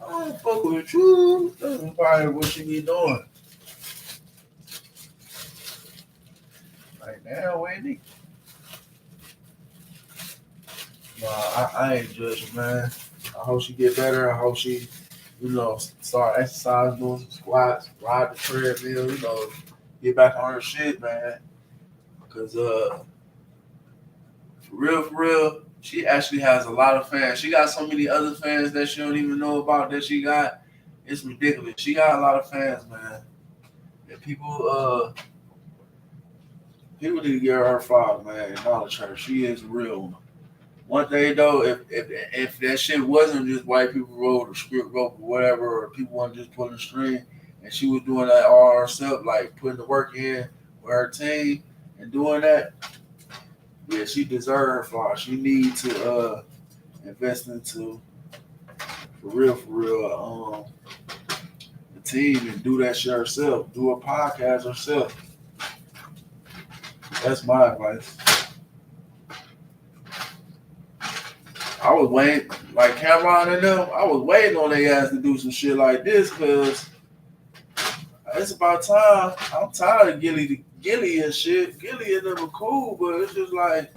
I don't fuck with you. That's probably what she be doing. Like, damn, Wendy. Nah, I ain't judging, man. I hope she get better. I hope she, start exercising, doing some squats, ride the treadmill, get back on her shit, man. Because, for real, she actually has a lot of fans. She got so many other fans that she don't even know about that she got. It's ridiculous. She got a lot of fans, man. And people need to give her flowers, man. Acknowledge her. She is real. One thing though, if that shit wasn't just white people wrote or script wrote or whatever, or people weren't just pulling the string, and she was doing that all herself, like putting the work in with her team and doing that, yeah, she deserves her flowers. She needs to invest into for real, the team and do that shit herself. Do a podcast herself. That's my advice. I was waiting, like Cameron and them, I was waiting on their ass to do some shit like this because it's about time. I'm tired of Gilly and shit. Gilly and them are cool, but it's just like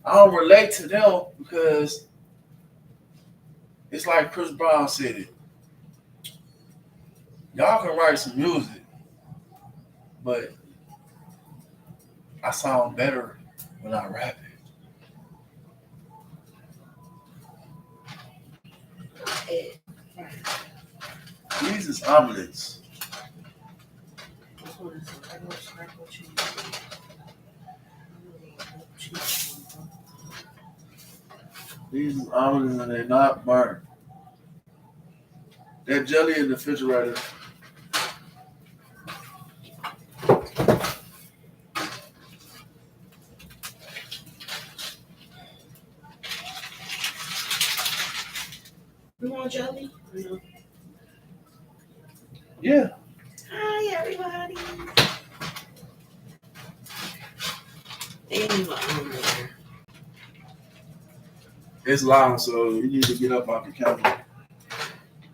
I don't relate to them because it's like Chris Brown said it. Y'all can write some music, but I sound better when I rap it. These is omelets. These is omelets and they're not burnt. That jelly in the refrigerator. You want jelly? Yeah. Hi, everybody. It's loud, so you need to get up off the counter.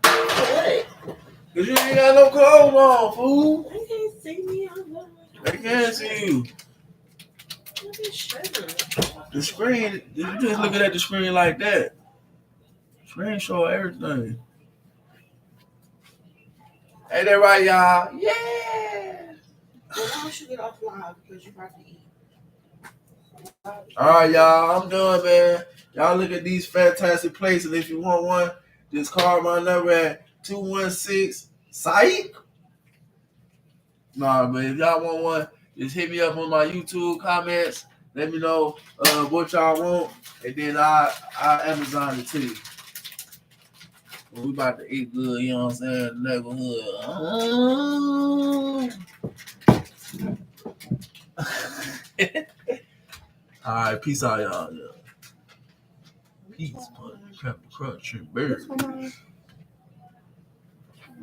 What? Cause you ain't got no clothes on, fool. They can't see me. I'm not. They can't see you. Look at Sugar. The screen, you just looking at the screen like that. Screen show everything. Ain't that right, y'all? Yeah. Well, why don't you get off live because you're about to eat? All right, y'all. I'm done, man. Y'all look at these fantastic places. If you want one, just call my number at 216 Psych. Nah, man. If y'all want one, just hit me up on my YouTube comments. Let me know what y'all want, and then I Amazon it to you. We about to eat good, you know what I'm saying? Neighborhood. All right, peace out, y'all. Yeah. Peace, Captain Crunch and Berry.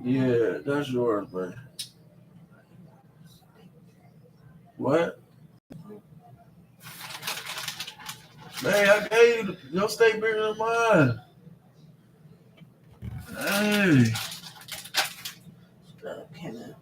Yeah, that's yours, man. What? Man, I gave you your steak bigger than mine. Hey. Okay, man.